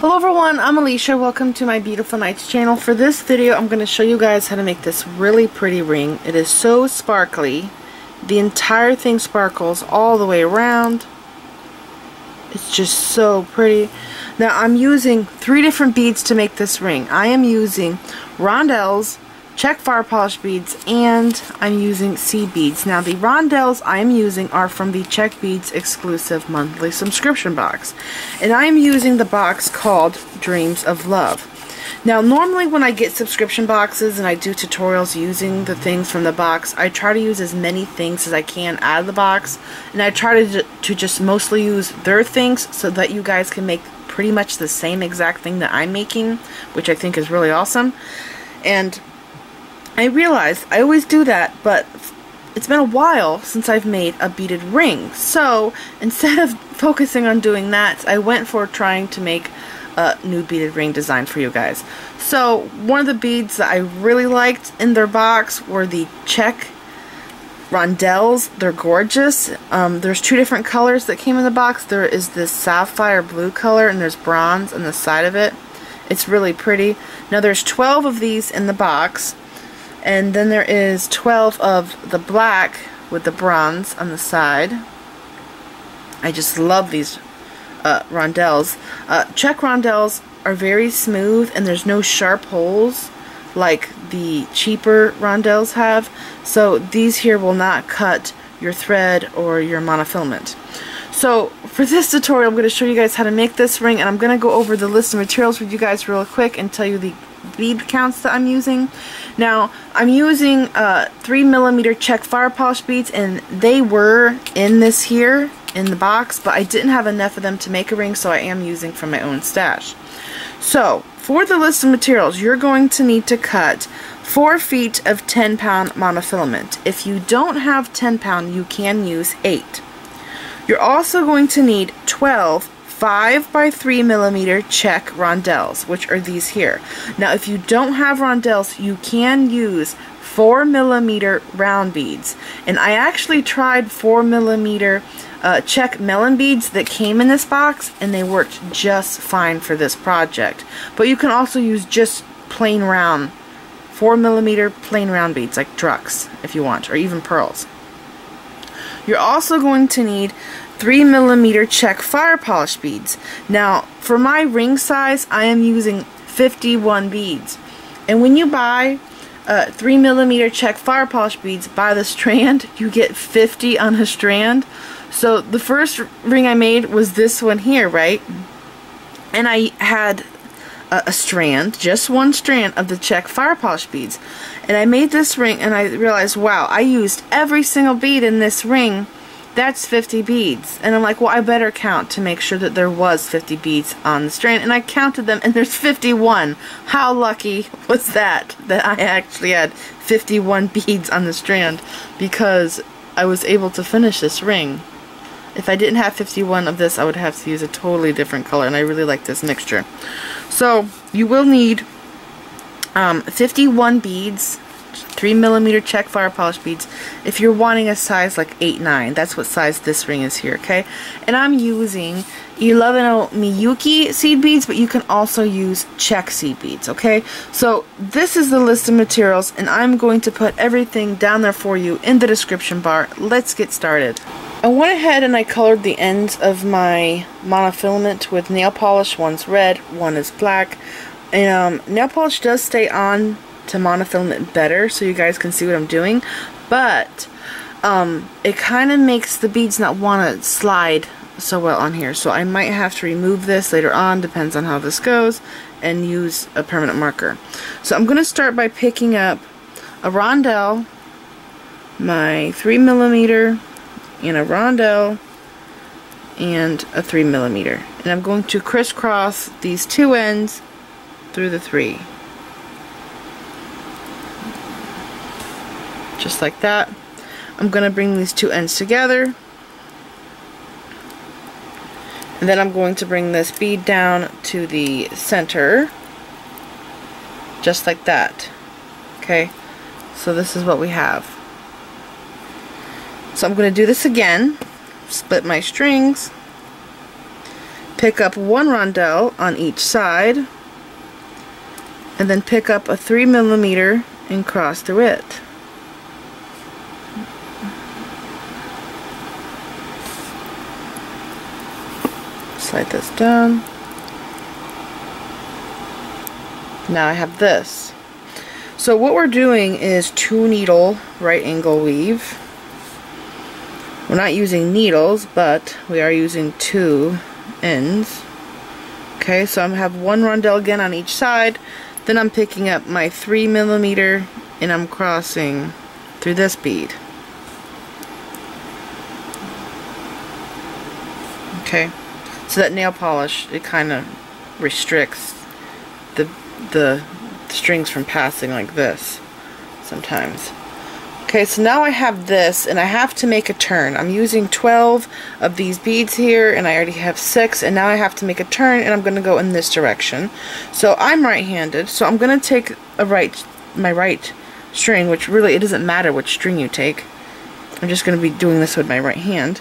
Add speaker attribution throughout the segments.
Speaker 1: Hello everyone, I'm Alicia. Welcome to my Beautiful Nights channel. For this video, I'm going to show you guys how to make this really pretty ring. It is so sparkly. The entire thing sparkles all the way around. It's just so pretty. Now I'm using 3 different beads to make this ring. I am using rondelles, Czech fire polish beads, and I'm using sea beads. Now the rondelles I am using are from the Czech Beads exclusive monthly subscription box. And I am using the box called Dreams of Love. Now normally when I get subscription boxes and I do tutorials using the things from the box, I try to use as many things as I can out of the box. And I try to just mostly use their things so that you guys can make pretty much the same exact thing that I'm making, which I think is really awesome. And I realized I always do that, but it's been a while since I've made a beaded ring. So instead of focusing on doing that, I went for trying to make a new beaded ring design for you guys. So one of the beads that I really liked in their box were the Czech rondelles. They're gorgeous. There's 2 different colors that came in the box. There is this sapphire blue color and there's bronze on the side of it. It's really pretty. Now there's 12 of these in the box. And then there is 12 of the black with the bronze on the side. I just love these rondelles. Czech rondelles are very smooth and there's no sharp holes like the cheaper rondelles have. So these here will not cut your thread or your monofilament. So for this tutorial I'm going to show you guys how to make this ring, and I'm going to go over the list of materials with you guys real quick and tell you the bead counts that I'm using. Now I'm using 3mm Czech fire polish beads, and they were in this here in the box, but I didn't have enough of them to make a ring, so I am using from my own stash. So for the list of materials, you're going to need to cut 4 feet of 10-pound monofilament. If you don't have 10-pound, you can use 8. You're also going to need 12 5 by 3mm Czech rondelles, which are these here. Now if you don't have rondelles, you can use 4mm round beads. And I actually tried 4mm Czech melon beads that came in this box, and they worked just fine for this project. But you can also use just plain round 4mm plain round beads like drucks if you want, or even pearls. You're also going to need 3mm Czech fire polish beads. Now for my ring size I am using 51 beads, and when you buy 3mm Czech fire polish beads by the strand, you get 50 on a strand. So the first ring I made was this one here, right? And I had a strand, just one strand of the Czech fire polish beads, and I made this ring and I realized, wow, I used every single bead in this ring. That's 50 beads. And I'm like, well, I better count to make sure that there was 50 beads on the strand. And I counted them, and there's 51. How lucky was that I actually had 51 beads on the strand, because I was able to finish this ring. If I didn't have 51 of this, I would have to use a totally different color, and I really like this mixture. So you will need 51 beads, 3mm Czech fire polish beads, if you're wanting a size like 8-9. That's what size this ring is here, okay? And I'm using 11 miyuki seed beads, but you can also use Czech seed beads, okay? So this is the list of materials, and I'm going to put everything down there for you in the description bar. Let's get started. I went ahead and I colored the ends of my monofilament with nail polish. One's red, one is black. And nail polish does stay on to monofilament better, so you guys can see what I'm doing, but it kind of makes the beads not want to slide so well on here, so I might have to remove this later on, depends on how this goes, and use a permanent marker. So I'm going to start by picking up a rondelle, my 3mm, and a rondelle, and a 3mm, and I'm going to crisscross these 2 ends through the 3. Just like that. I'm going to bring these 2 ends together, and then I'm going to bring this bead down to the center, just like that. Okay, so this is what we have. So I'm going to do this again, split my strings, pick up one rondelle on each side, and then pick up a 3mm and cross through it. Slide this down. Now I have this. So what we're doing is 2 needle right angle weave. We're not using needles, but we are using 2 ends. Okay, so I'm gonna have 1 rondelle again on each side. Then I'm picking up my 3mm and I'm crossing through this bead. Okay, so that nail polish, it kind of restricts the strings from passing like this sometimes. Okay, so now I have this and I have to make a turn. I'm using 12 of these beads here and I already have 6, and now I have to make a turn and I'm going to go in this direction. So I'm right-handed, so I'm going to take my right string, which really it doesn't matter which string you take. I'm just going to be doing this with my right hand.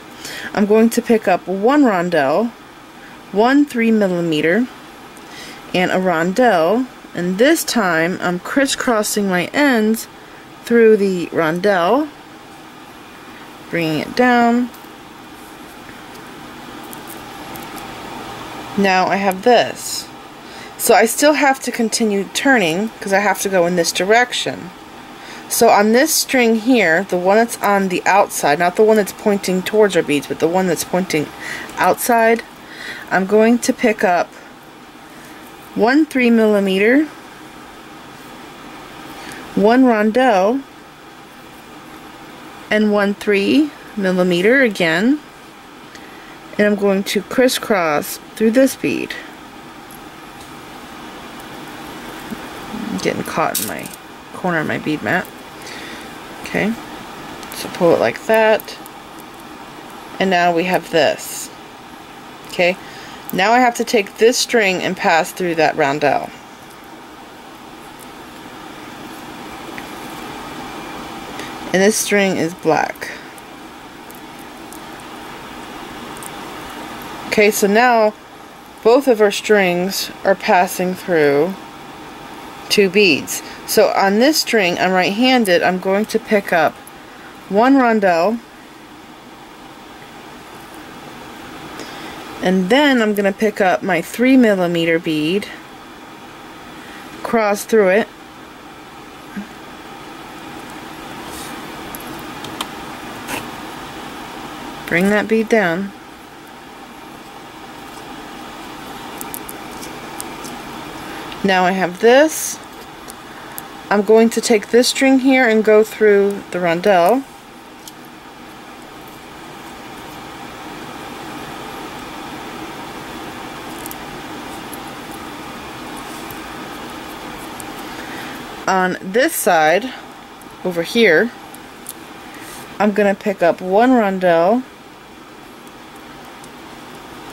Speaker 1: I'm going to pick up 1 rondelle, 1 3mm, and a rondelle, and this time I'm crisscrossing my ends through the rondelle, bringing it down. Now I have this. So I still have to continue turning because I have to go in this direction. So on this string here, the one that's on the outside, not the one that's pointing towards our beads, but the one that's pointing outside, I'm going to pick up 1 3mm, 1 rondelle, and 1 3mm again, and I'm going to crisscross through this bead. I'm getting caught in my corner of my bead mat. Okay, so pull it like that, and now we have this. Okay, now I have to take this string and pass through that rondelle. And this string is black. Okay, so now both of our strings are passing through 2 beads. So on this string, I'm right-handed, I'm going to pick up 1 rondelle, and then I'm going to pick up my 3mm bead, cross through it, bring that bead down, now I have this. I'm going to take this string here and go through the rondelle. On this side, over here, I'm going to pick up 1 rondelle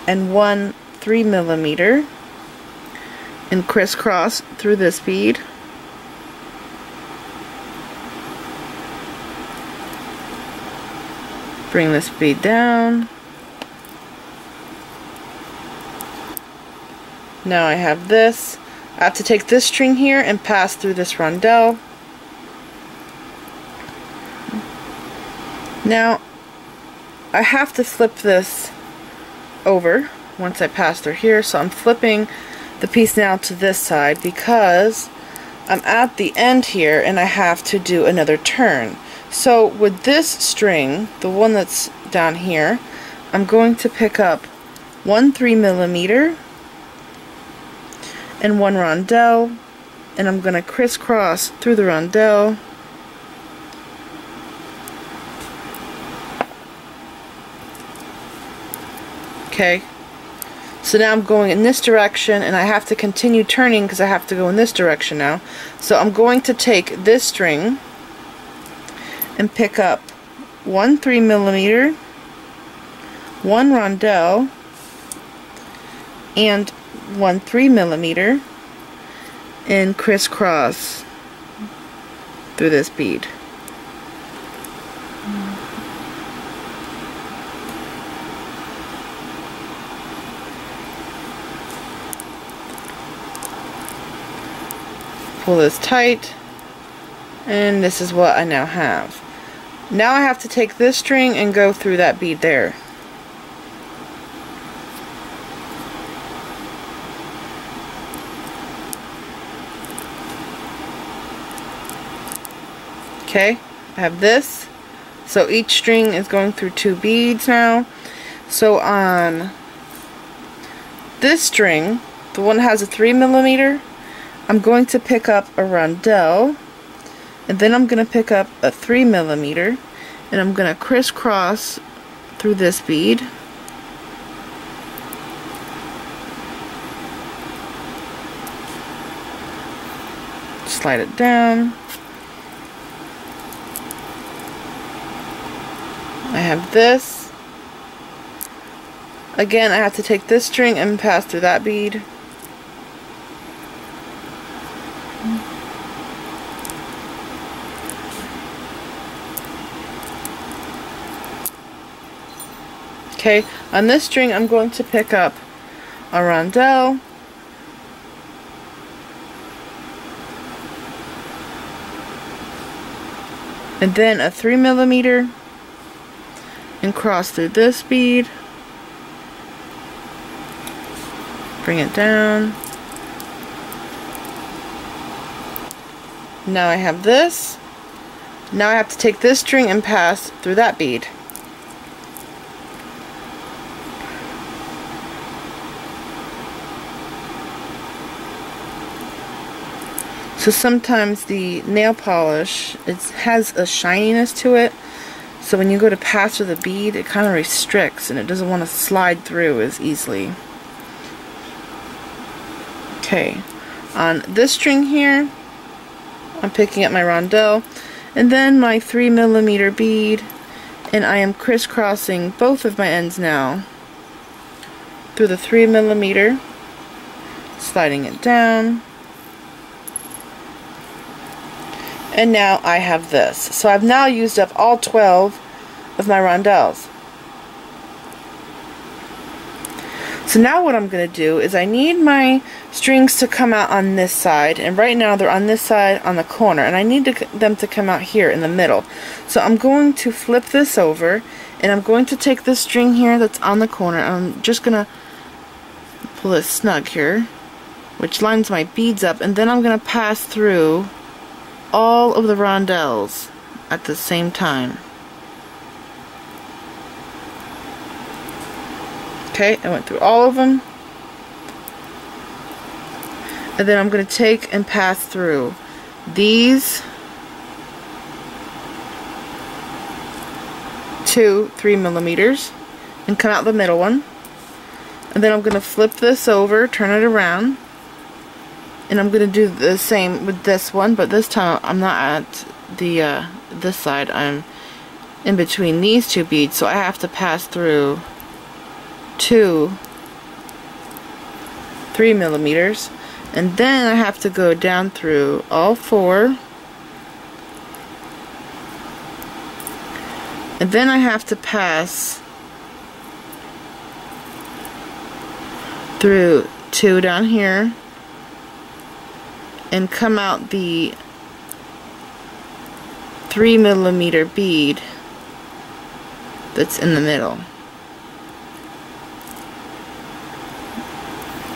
Speaker 1: and 1 3mm and crisscross through this bead. Bring this bead down. Now I have this. I have to take this string here and pass through this rondelle. Now I have to flip this over once I pass through here, so I'm flipping the piece now to this side because I'm at the end here and I have to do another turn. So with this string, the one that's down here, I'm going to pick up 1 3mm and 1 rondelle, and I'm going to crisscross through the rondelle. Okay, so now I'm going in this direction and I have to continue turning because I have to go in this direction now. So I'm going to take this string and pick up 1 3mm, 1 rondelle, and 1 3mm, and crisscross through this bead. pull this tight, and this is what I now have. Now I have to take this string and go through that bead there. Okay, I have this. So each string is going through 2 beads now. So on this string, the one that has a 3mm, I'm going to pick up a rondelle, and then I'm going to pick up a 3mm, and I'm going to crisscross through this bead. Slide it down. I have this. Again, I have to take this string and pass through that bead. Okay, on this string I'm going to pick up a rondelle, and then a 3mm, and cross through this bead, bring it down. Now I have this. Now I have to take this string and pass through that bead. So sometimes the nail polish, it has a shininess to it, so when you go to pass through the bead, it kind of restricts and it doesn't want to slide through as easily. Okay, on this string here, I'm picking up my rondelle and then my 3mm bead, and I am crisscrossing both of my ends now through the 3mm, sliding it down. And now I have this. So I've now used up all 12 of my rondelles. So now what I'm going to do is I need my strings to come out on this side, and right now they're on this side on the corner, and I need them to come out here in the middle. So I'm going to flip this over, and I'm going to take this string here that's on the corner, and I'm just going to pull it snug here, which lines my beads up, and then I'm going to pass through all of the rondelles at the same time. Okay, I went through all of them, and then I'm going to take and pass through these 2 3mm and come out the middle one, and then I'm going to flip this over, turn it around, and I'm going to do the same with this one, but this time I'm not at the this side, I'm in between these 2 beads, so I have to pass through 2 3mm, and then I have to go down through all 4, and then I have to pass through 2 down here and come out the 3mm bead that's in the middle.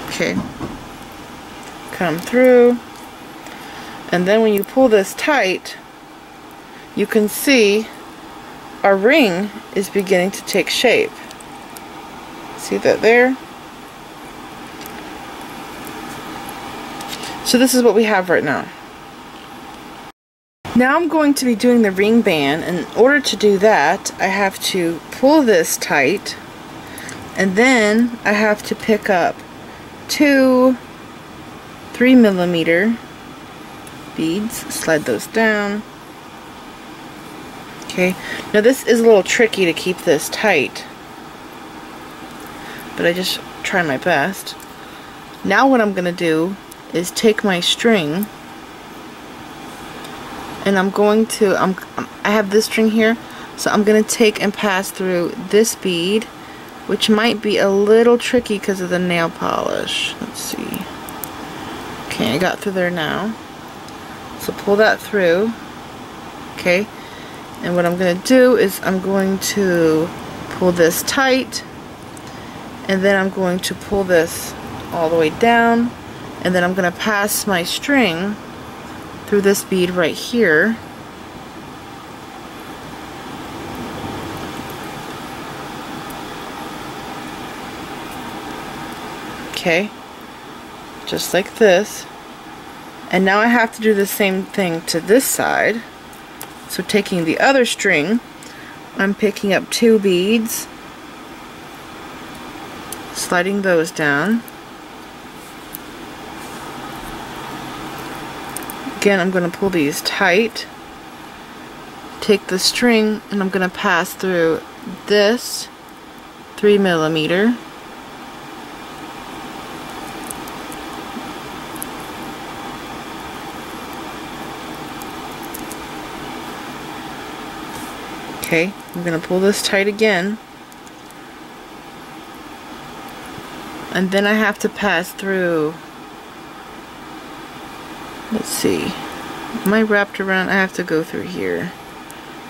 Speaker 1: Okay, come through, and then when you pull this tight, you can see our ring is beginning to take shape. See that there? So this is what we have right now. Now I'm going to be doing the ring band, and in order to do that, I have to pull this tight, and then I have to pick up 2 3mm beads, slide those down. Okay, now this is a little tricky to keep this tight, but I just try my best. Now what I'm going to do is take my string, and I'm going to, I have this string here, so I'm going to take and pass through this bead, which might be a little tricky because of the nail polish. Let's see. Okay, I got through there now. So pull that through. Okay, and what I'm going to do is I'm going to pull this tight, and then I'm going to pull this all the way down, and then I'm going to pass my string through this bead right here. Okay, just like this. And now I have to do the same thing to this side. So taking the other string, I'm picking up 2 beads, sliding those down. Again, I'm going to pull these tight, take the string, and I'm going to pass through this 3mm. Okay, I'm going to pull this tight again, and then I have to pass through, let's see, am I wrapped around? I have to go through here.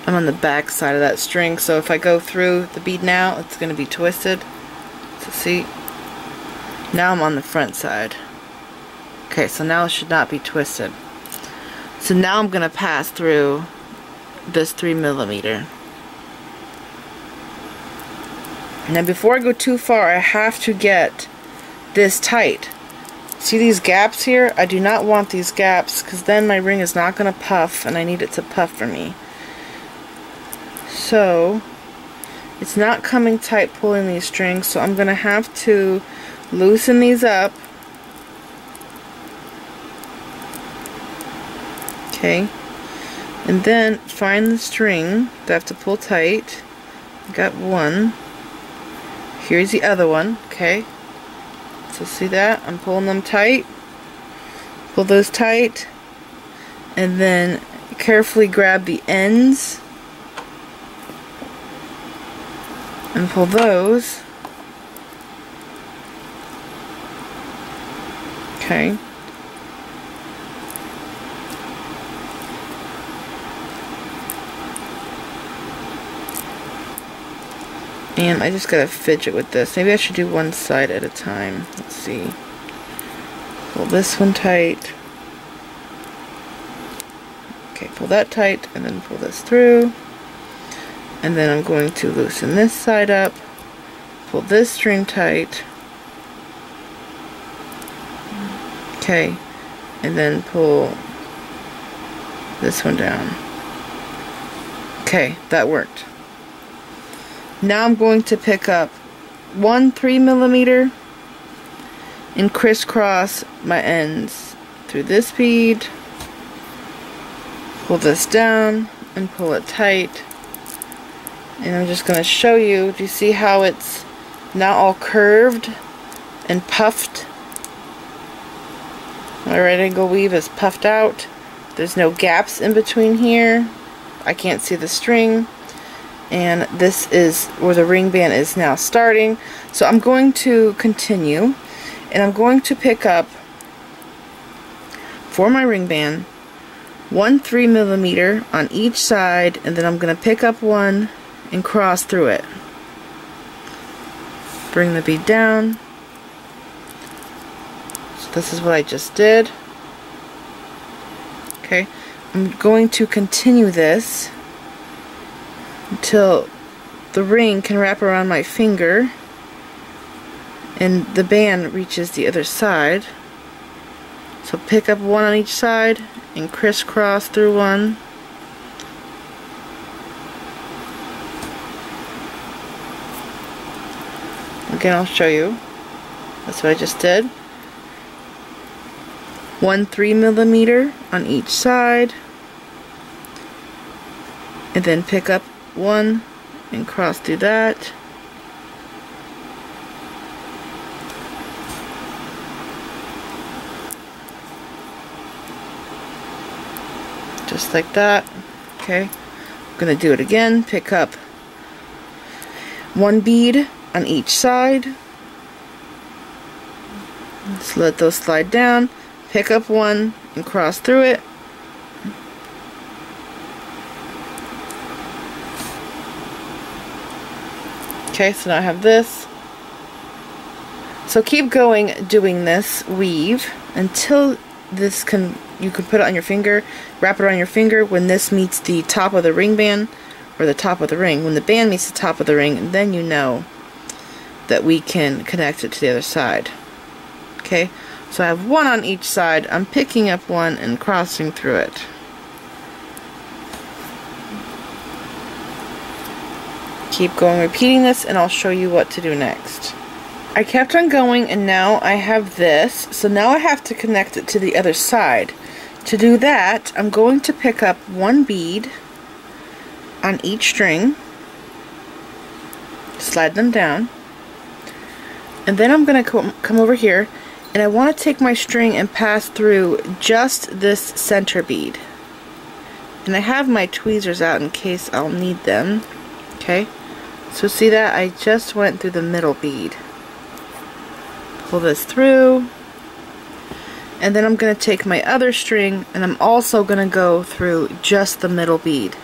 Speaker 1: I'm on the back side of that string, so if I go through the bead now, it's going to be twisted. So see, now I'm on the front side. Okay, so now it should not be twisted. So now I'm going to pass through this 3mm. Now before I go too far, I have to get this tight. See these gaps here? I do not want these gaps, because then my ring is not going to puff, and I need it to puff for me. So it's not coming tight pulling these strings, so I'm going to have to loosen these up. Okay, and then find the string that I have to pull tight. Got one. Here's the other one. Okay, so see that? I'm pulling them tight. Pull those tight, and then carefully grab the ends and pull those. Okay. And I just gotta fidget with this. Maybe I should do one side at a time. Let's see. Pull this one tight. Okay, pull that tight, and then pull this through. And then I'm going to loosen this side up. Pull this string tight. Okay, and then pull this one down. Okay, that worked. Now I'm going to pick up one 3mm and crisscross my ends through this bead, pull this down and pull it tight, and I'm just going to show you. Do you see how it's now all curved and puffed? My right angle weave is puffed out. There's no gaps in between here. I can't see the string. And this is where the ring band is now starting. So I'm going to continue, and I'm going to pick up, for my ring band, one 3mm on each side, and then I'm going to pick up one and cross through it. Bring the bead down. So this is what I just did. Okay, I'm going to continue this until the ring can wrap around my finger and the band reaches the other side. So pick up one on each side and crisscross through one. Again, I'll show you. That's what I just did. One 3mm on each side, and then pick up one and cross through that. Just like that. Okay, I'm gonna do it again. Pick up one bead on each side. Just let those slide down. Pick up one and cross through it. Okay, so now I have this. So keep going doing this weave until this you can put it on your finger, wrap it around your finger. When this meets the top of the ring band, or the top of the ring, when the band meets the top of the ring, then you know that we can connect it to the other side. Okay, so I have one on each side. I'm picking up one and crossing through it. Keep going, repeating this, and I'll show you what to do next. I kept on going, and now I have this, so now I have to connect it to the other side. To do that, I'm going to pick up one bead on each string, slide them down, and then I'm going to come over here, and I want to take my string and pass through just this center bead. And I have my tweezers out in case I'll need them. Okay, so see that? I just went through the middle bead. Pull this through, and then I'm going to take my other string and I'm also going to go through just the middle bead.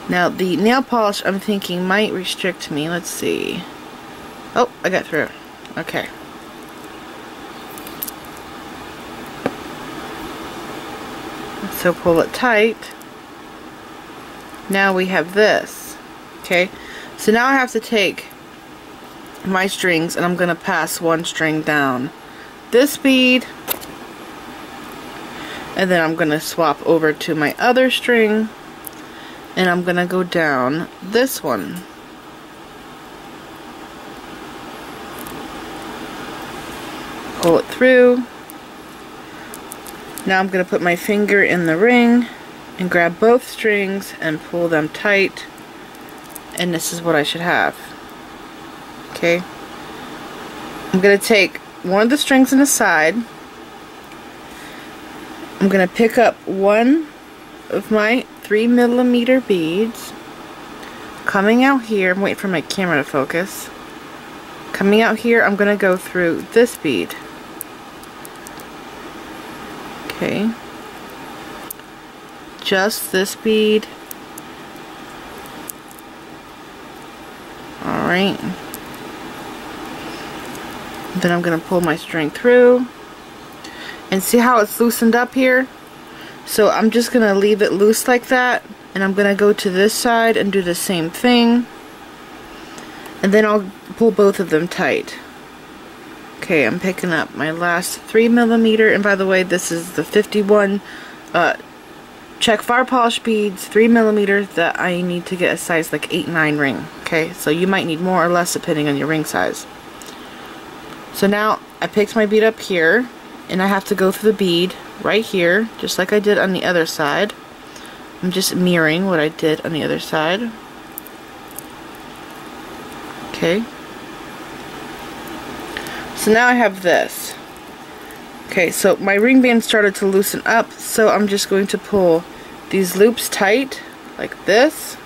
Speaker 1: Now the nail polish, I'm thinking, might restrict me. Let's see. Oh, I got through. Okay. So pull it tight. Now we have this. Okay, so now I have to take my strings and I'm going to pass one string down this bead, and then I'm going to swap over to my other string and I'm going to go down this one. Pull it through. Now I'm going to put my finger in the ring and grab both strings and pull them tight, and this is what I should have. Okay, I'm going to take one of the strings on the side. I'm going to pick up one of my 3mm beads, coming out here. I'm waiting for my camera to focus. Coming out here, I'm going to go through this bead. Okay, just this bead. Alright, then I'm going to pull my string through, and see how it's loosened up here? So I'm just going to leave it loose like that, and I'm going to go to this side and do the same thing, and then I'll pull both of them tight. Okay, I'm picking up my last 3mm, and by the way, this is the 51 Czech fire polish beads, 3mm, that I need to get a size like 8-9 ring. Okay, so you might need more or less depending on your ring size. So now I picked my bead up here, and I have to go through the bead right here, just like I did on the other side. I'm just mirroring what I did on the other side. Okay. So now I have this. Okay, so my ring band started to loosen up, so I'm just going to pull these loops tight, like this.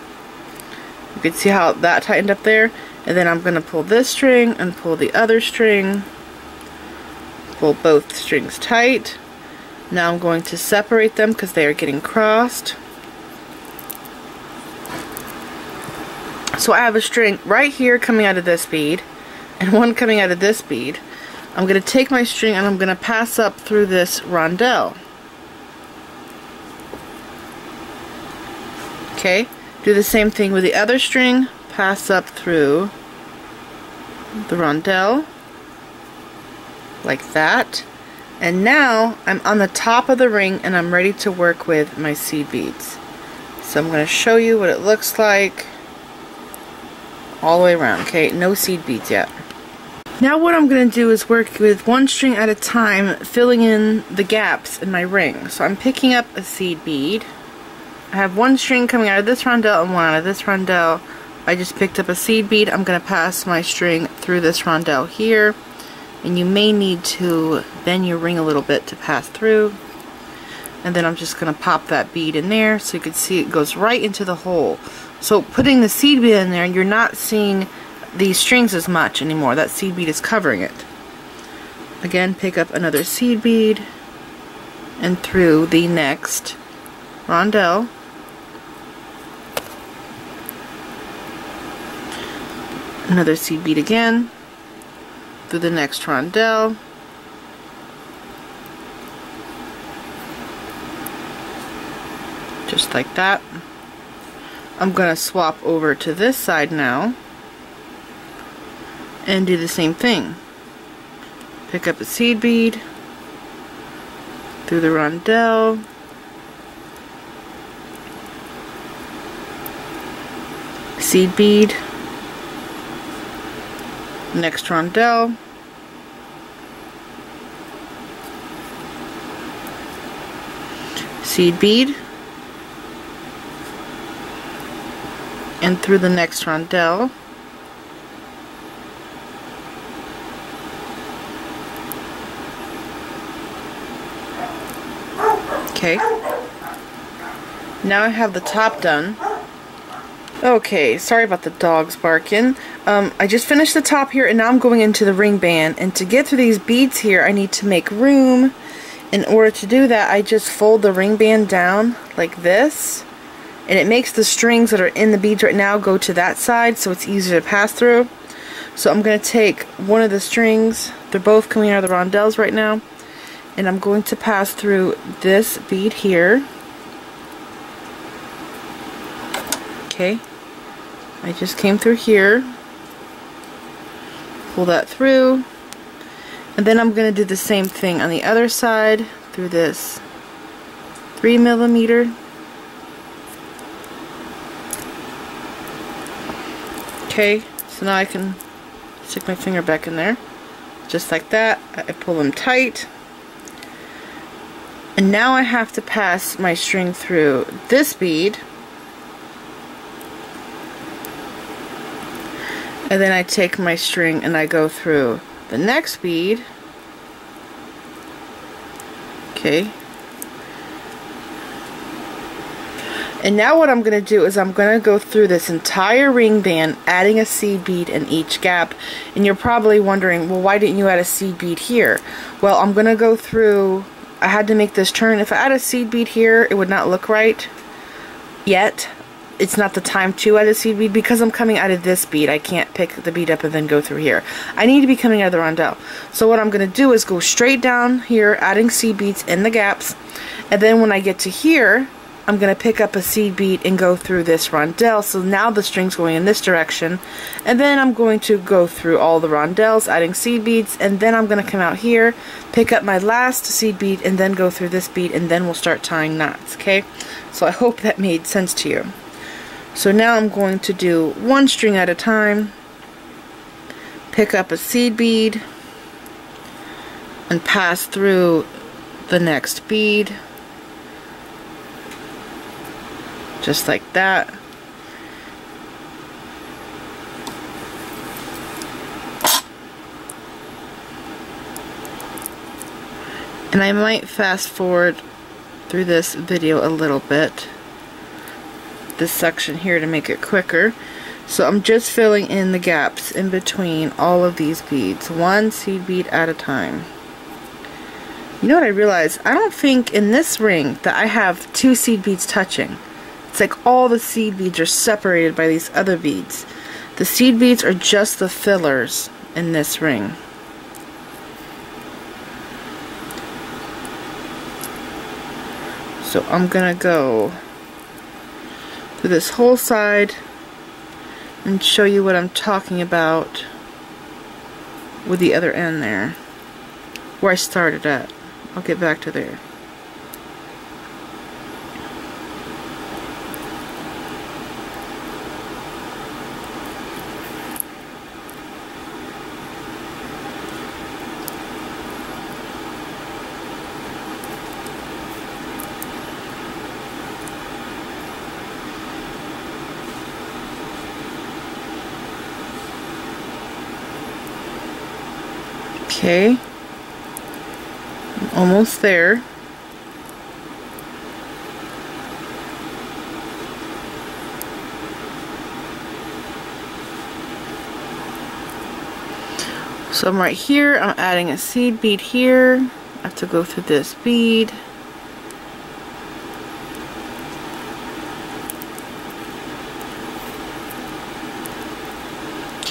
Speaker 1: You can see how that tightened up there. And then I'm going to pull this string and pull the other string. Pull both strings tight. Now I'm going to separate them because they are getting crossed. So I have a string right here coming out of this bead, and one coming out of this bead. I'm going to take my string and I'm going to pass up through this rondelle. Okay, do the same thing with the other string, pass up through the rondelle, like that. And now I'm on the top of the ring and I'm ready to work with my seed beads. So I'm going to show you what it looks like all the way around. Okay, no seed beads yet. Now what I'm going to do is work with one string at a time, filling in the gaps in my ring. So I'm picking up a seed bead. I have one string coming out of this rondelle and one out of this rondelle. I just picked up a seed bead. I'm going to pass my string through this rondelle here. And you may need to bend your ring a little bit to pass through. And then I'm just going to pop that bead in there so you can see it goes right into the hole. So putting the seed bead in there, you're not seeing these strings as much anymore. That seed bead is covering it. Again, pick up another seed bead and through the next rondelle. Another seed bead again through the next rondelle. Just like that. I'm going to swap over to this side now and do the same thing. Pick up a seed bead through the rondelle, seed bead, next rondelle, seed bead, and through the next rondelle. Okay, now I have the top done. Okay, sorry about the dogs barking. I just finished the top here, and now I'm going into the ring band, and to get through these beads here I need to make room. In order to do that, I just fold the ring band down like this, and it makes the strings that are in the beads right now go to that side, so it's easier to pass through. So I'm going to take one of the strings, they're both coming out of the rondelles right now, and I'm going to pass through this bead here. Okay, I just came through here, pull that through, and then I'm going to do the same thing on the other side through this 3mm. Okay, so now I can stick my finger back in there, just like that. I pull them tight. And now I have to pass my string through this bead, and then I take my string and I go through the next bead. Okay. And now what I'm going to do is I'm going to go through this entire ring band, adding a seed bead in each gap. And you're probably wondering, well, why didn't you add a seed bead here? Well, I'm going to go through, I had to make this turn. If I add a seed bead here, it would not look right yet. It's not the time to add a seed bead because I'm coming out of this bead. I can't pick the bead up and then go through here. I need to be coming out of the rondelle. So what I'm going to do is go straight down here, adding seed beads in the gaps. And then when I get to here, I'm going to pick up a seed bead and go through this rondelle. So now the string's going in this direction. And then I'm going to go through all the rondelles, adding seed beads. And then I'm going to come out here, pick up my last seed bead, and then go through this bead. And then we'll start tying knots, okay? So I hope that made sense to you. So now I'm going to do one string at a time, pick up a seed bead, and pass through the next bead, just like that. And I might fast forward through this video a little bit, this section here, to make it quicker. So I'm just filling in the gaps in between all of these beads, one seed bead at a time. You know what I realized? I don't think in this ring that I have two seed beads touching. It's like all the seed beads are separated by these other beads. The seed beads are just the fillers in this ring. So I'm gonna go through this whole side and show you what I'm talking about with the other end there, where I started at. I'll get back to there. Okay, I'm almost there. So I'm right here, I'm adding a seed bead here. I have to go through this bead.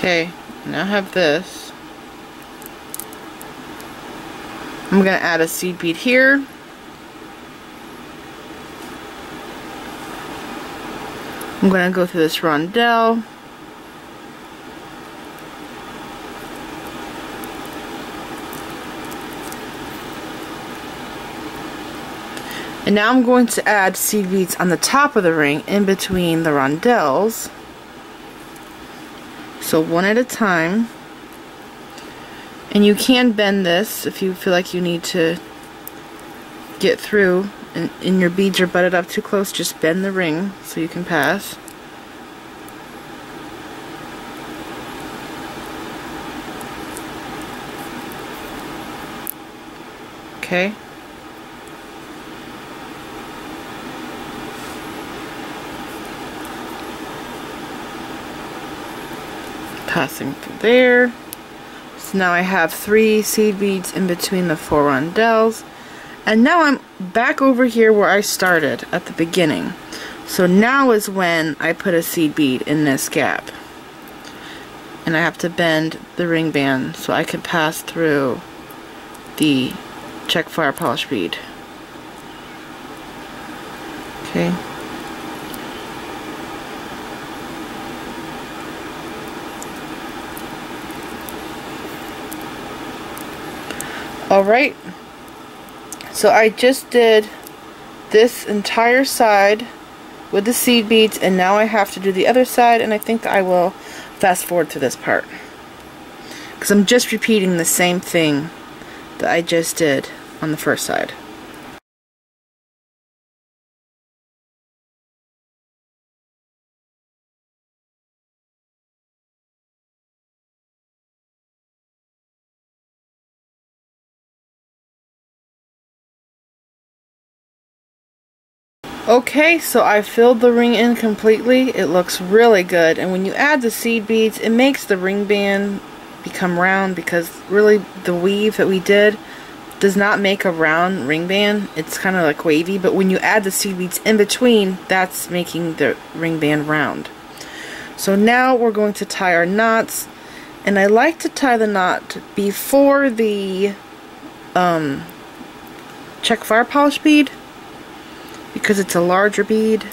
Speaker 1: Okay, now I have this. I'm going to add a seed bead here. I'm going to go through this rondelle. And now I'm going to add seed beads on the top of the ring in between the rondelles. So one at a time. And you can bend this if you feel like you need to get through and your beads are butted up too close. Just bend the ring so you can pass. Okay. Passing through there. So now I have 3 seed beads in between the 4 rondelles. And now I'm back over here where I started at the beginning. So now is when I put a seed bead in this gap. And I have to bend the ring band so I can pass through the Czech fire polish bead. Okay. Alright, so I just did this entire side with the seed beads, and now I have to do the other side, and I think I will fast forward through this part because I'm just repeating the same thing that I just did on the first side. Okay, so I filled the ring in completely. It looks really good, and when you add the seed beads, it makes the ring band become round, because really the weave that we did does not make a round ring band. It's kind of like wavy, but when you add the seed beads in between, that's making the ring band round. So now we're going to tie our knots, and I like to tie the knot before the Czech fire polish bead, because it's a larger bead.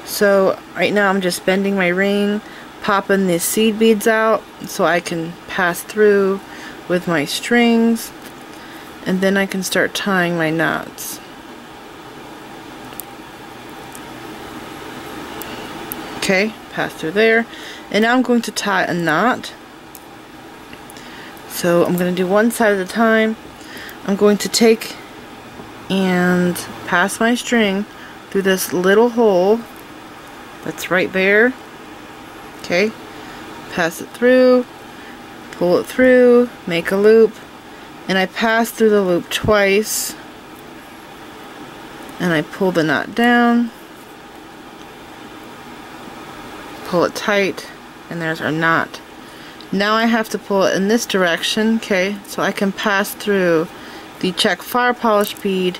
Speaker 1: So right now I'm just bending my ring, popping the seed beads out so I can pass through with my strings, and then I can start tying my knots. Okay, pass through there, and now I'm going to tie a knot. So I'm going to do one side at a time. I'm going to take and pass my string through this little hole that's right there. Okay, pass it through, pull it through, make a loop, and I pass through the loop twice, and I pull the knot down, pull it tight, and there's our knot. Now I have to pull it in this direction, okay, so I can pass through the Czech fire polish bead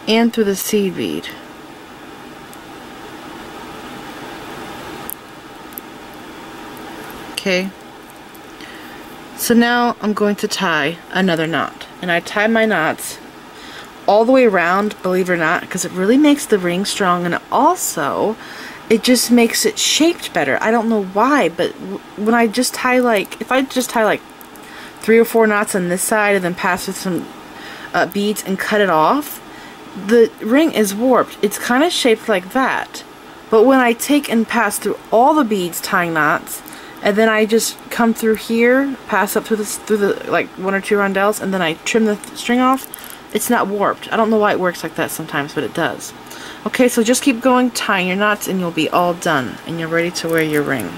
Speaker 1: and through the seed bead. Okay, so now I'm going to tie another knot, and I tie my knots all the way around, believe it or not, because it really makes the ring strong, and also it just makes it shaped better. I don't know why, but when I just tie, like, if I just tie like 3 or 4 knots on this side and then pass with some beads and cut it off, the ring is warped. It's kind of shaped like that. But when I take and pass through all the beads tying knots, and then I just come through here, pass up through the like 1 or 2 rondelles, and then I trim the string off, it's not warped. I don't know why it works like that sometimes, but it does. Okay, so just keep going, tying your knots, and you'll be all done, and you're ready to wear your ring.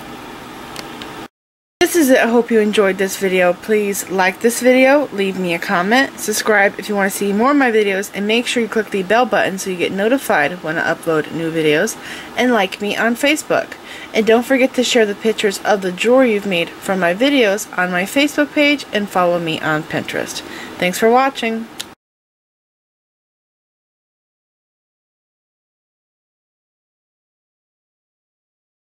Speaker 1: This is it. I hope you enjoyed this video. Please like this video, leave me a comment, subscribe if you want to see more of my videos, and make sure you click the bell button so you get notified when I upload new videos, and like me on Facebook. And don't forget to share the pictures of the jewelry you've made from my videos on my Facebook page, and follow me on Pinterest. Thanks for watching.